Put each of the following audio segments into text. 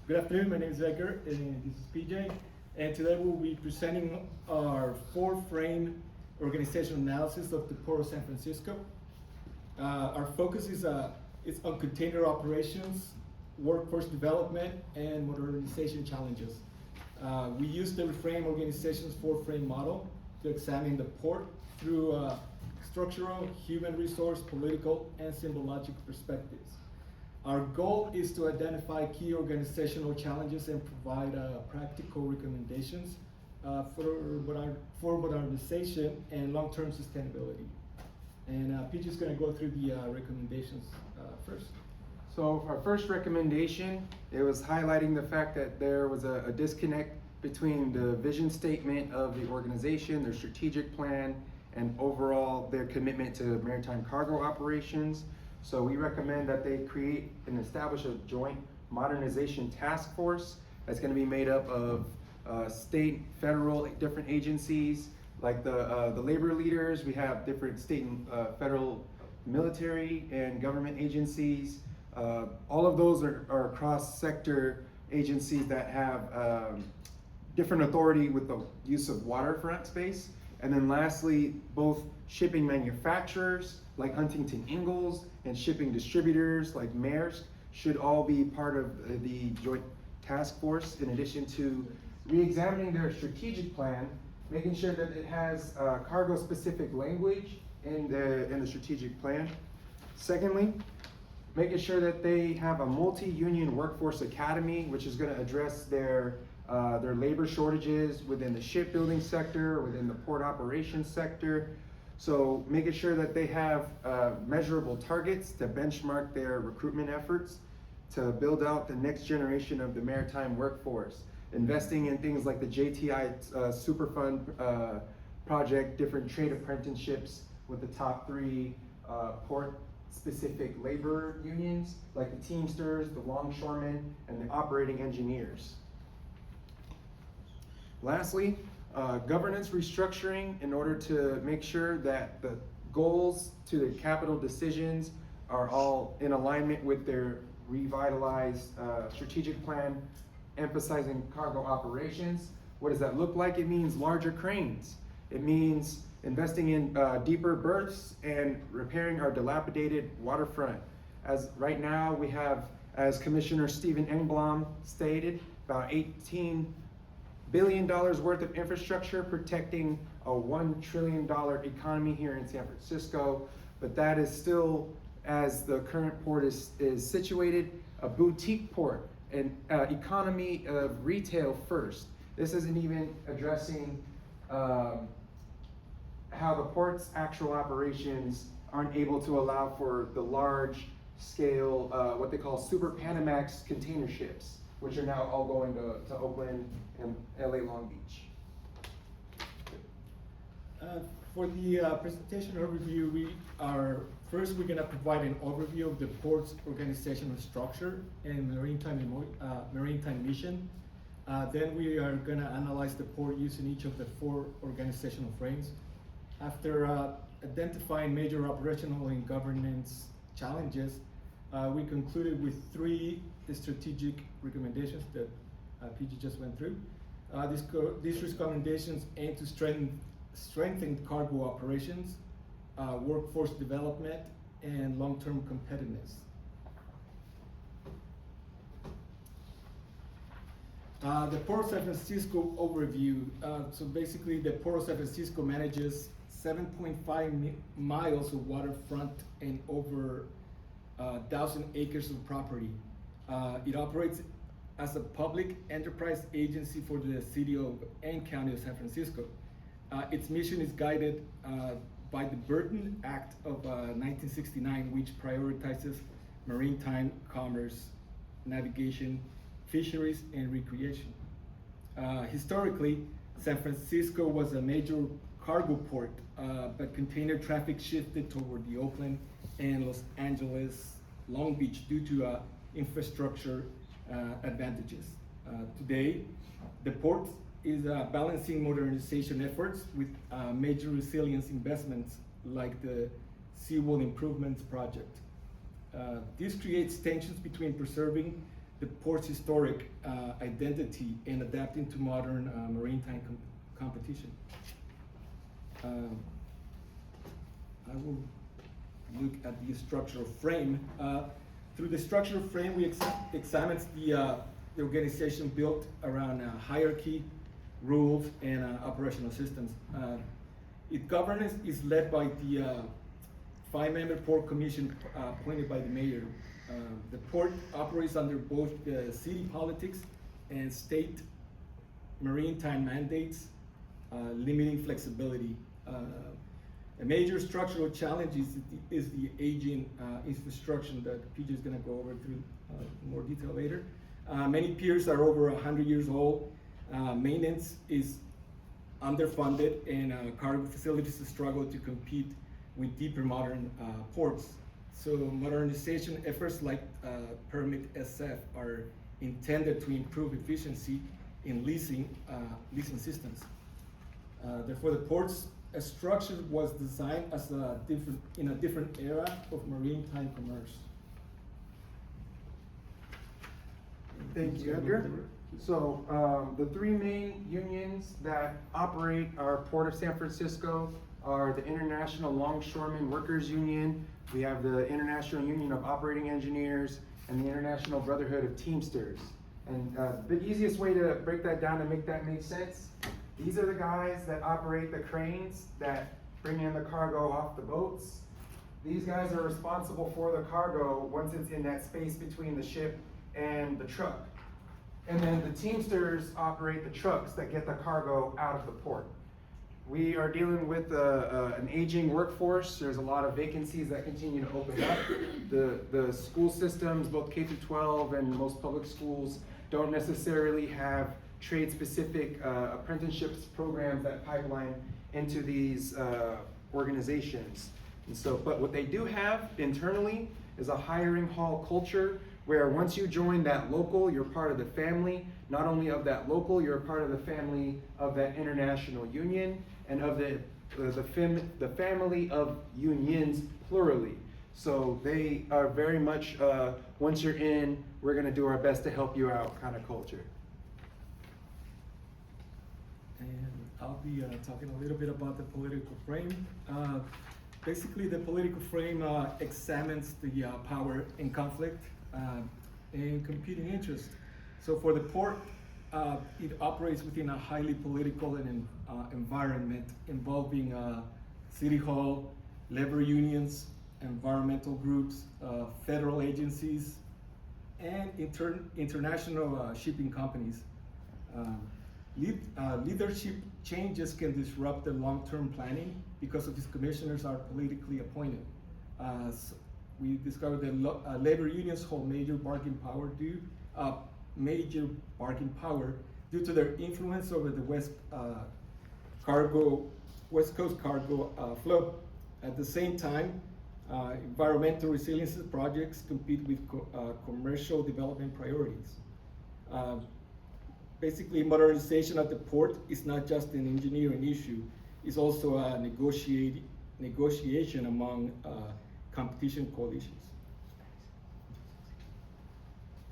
Good afternoon, my name is Edgar, and this is PJ. And today we'll be presenting our four-frame organizational analysis of the Port of San Francisco. Our focus is on container operations, workforce development, and modernization challenges. We use the reframe organization's four-frame model to examine the port through structural, human resource, political, and symbologic perspectives. Our goal is to identify key organizational challenges and provide practical recommendations for modernization and long-term sustainability. And Peach is going to go through the recommendations first. So our first recommendation, it was highlighting the fact that there was a disconnect between the vision statement of the organization, their strategic plan, and overall their commitment to maritime cargo operations. So we recommend that they create and establish a joint modernization task force that's going to be made up of state, federal, different agencies, like the labor leaders. We have different state and federal military and government agencies. All of those are cross-sector agencies that have different authority with the use of waterfront space. And then lastly, both shipping manufacturers like Huntington Ingalls and shipping distributors like Maersk should all be part of the joint task force, in addition to re-examining their strategic plan, making sure that it has cargo-specific language in the strategic plan. Secondly, making sure that they have a multi-union workforce academy, which is going to address their labor shortages within the shipbuilding sector, within the port operations sector. So making sure that they have measurable targets to benchmark their recruitment efforts, to build out the next generation of the maritime workforce, investing in things like the JTI Superfund project, different trade apprenticeships with the top three port-specific labor unions, like the Teamsters, the longshoremen, and the operating engineers. Lastly, governance restructuring in order to make sure that the goals to the capital decisions are all in alignment with their revitalized strategic plan, emphasizing cargo operations. What does that look like? It means larger cranes. It means investing in deeper berths and repairing our dilapidated waterfront. As right now we have, as Commissioner Stephen Engblom stated, about $18 billion worth of infrastructure protecting a $1 trillion economy here in San Francisco, but that is still, as the current port is situated, a boutique port, an economy of retail first. This isn't even addressing how the port's actual operations aren't able to allow for the large scale, what they call super Panamax container ships, which are now all going to Oakland and LA Long Beach. For the presentation overview, we're going to provide an overview of the port's organizational structure and maritime mission. Then we are going to analyze the port using each of the four organizational frames. After identifying major operational and governance challenges, we concluded with three strategic recommendations that PG just went through. These recommendations aim to strengthen cargo operations, workforce development, and long-term competitiveness. The Port of San Francisco overview. So basically, the Port of San Francisco manages 7.5 miles of waterfront and over 1,000 acres of property. It operates as a public enterprise agency for the city and county of San Francisco. Its mission is guided by the Burton Act of 1969, which prioritizes maritime commerce, navigation, fisheries, and recreation. Historically, San Francisco was a major cargo port, but container traffic shifted toward the Oakland and Los Angeles, Long Beach due to infrastructure advantages. Today, the port is balancing modernization efforts with major resilience investments like the Seawall Improvements Project. This creates tensions between preserving the port's historic identity and adapting to modern maritime competition. I will look at the structural frame. Through the structural frame, we examine the organization built around hierarchy, rules, and operational systems. Its governance is led by the 5-member port commission appointed by the mayor. The port operates under both the city politics and state maritime mandates, limiting flexibility. A major structural challenge is the aging infrastructure that PJ is going to go over through more detail later. Many piers are over 100 years old. Maintenance is underfunded, and cargo facilities struggle to compete with deeper modern ports. So modernization efforts like Permit SF are intended to improve efficiency in leasing systems. Therefore, the port's structure was designed as in a different era of maritime commerce. Thank you, Edgar. So the three main unions that operate our Port of San Francisco are the International Longshoremen Workers Union, we have the International Union of Operating Engineers, and the International Brotherhood of Teamsters. And the easiest way to break that down and make that make sense, these are the guys that operate the cranes that bring in the cargo off the boats. These guys are responsible for the cargo once it's in that space between the ship and the truck. And then the Teamsters operate the trucks that get the cargo out of the port. We are dealing with an aging workforce. There's a lot of vacancies that continue to open up. The school systems, both K through 12 and most public schools, don't necessarily have trade-specific apprenticeships programs that pipeline into these organizations. And so, but what they do have internally is a hiring hall culture where once you join that local, you're part of the family. Not only of that local, you're a part of the family of that international union and of the family of unions plurally. So they are very much, once you're in, we're gonna do our best to help you out kind of culture. And I'll be talking a little bit about the political frame. Basically, the political frame examines the power and conflict and competing interests. So for the port, it operates within a highly political and environment involving city hall, labor unions, environmental groups, federal agencies, and international shipping companies. Leadership changes can disrupt the long-term planning because of these commissioners are politically appointed. We discovered that labor unions hold major bargaining power due to their influence over the West Coast cargo flow. At the same time, environmental resilience projects compete with commercial development priorities. Basically, modernization at the port is not just an engineering issue, it's also a negotiation among competition coalitions.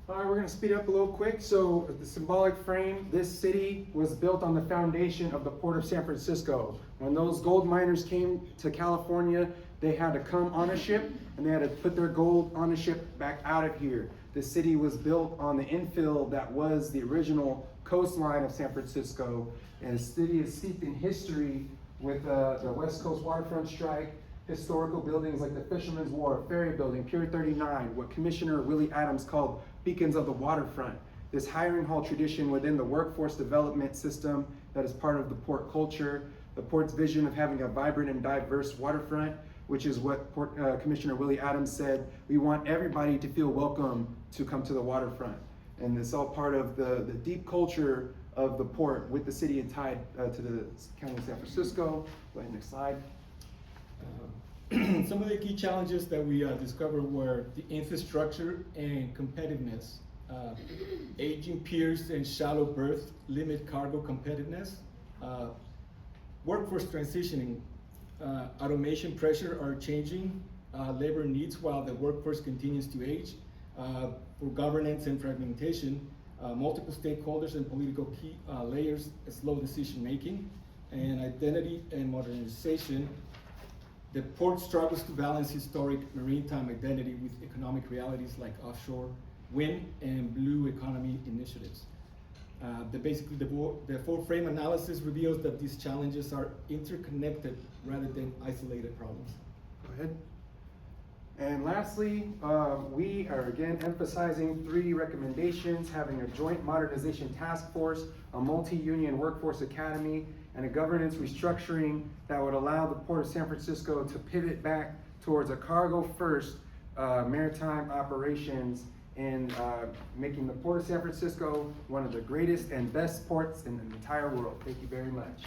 All right, we're gonna speed up a little quick. So the symbolic frame, this city was built on the foundation of the Port of San Francisco. When those gold miners came to California, they had to come on a ship and they had to put their gold on a ship back out of here. The city was built on the infill that was the original coastline of San Francisco. And the city is steeped in history with the West Coast waterfront strike, historical buildings like the Fisherman's Wharf, Ferry Building, Pier 39, what Commissioner Willie Adams called beacons of the waterfront. This hiring hall tradition within the workforce development system that is part of the port culture, the port's vision of having a vibrant and diverse waterfront, which is what Commissioner Willie Adams said, we want everybody to feel welcome to come to the waterfront. And it's all part of the deep culture of the port with the city tied to the County of San Francisco. Go ahead, next slide. Some of the key challenges that we discovered were the infrastructure and competitiveness. Aging piers and shallow berths limit cargo competitiveness. Workforce transitioning, automation pressure are changing labor needs while the workforce continues to age. For governance and fragmentation, multiple stakeholders and political key layers, slow decision making, and identity and modernization. The port struggles to balance historic maritime identity with economic realities like offshore wind and blue economy initiatives. The full frame analysis reveals that these challenges are interconnected rather than isolated problems. Go ahead. And lastly, we are again emphasizing 3 recommendations: having a joint modernization task force, a multi-union workforce academy, and a governance restructuring that would allow the Port of San Francisco to pivot back towards a cargo-first maritime operations and making the Port of San Francisco one of the greatest and best ports in the entire world. Thank you very much.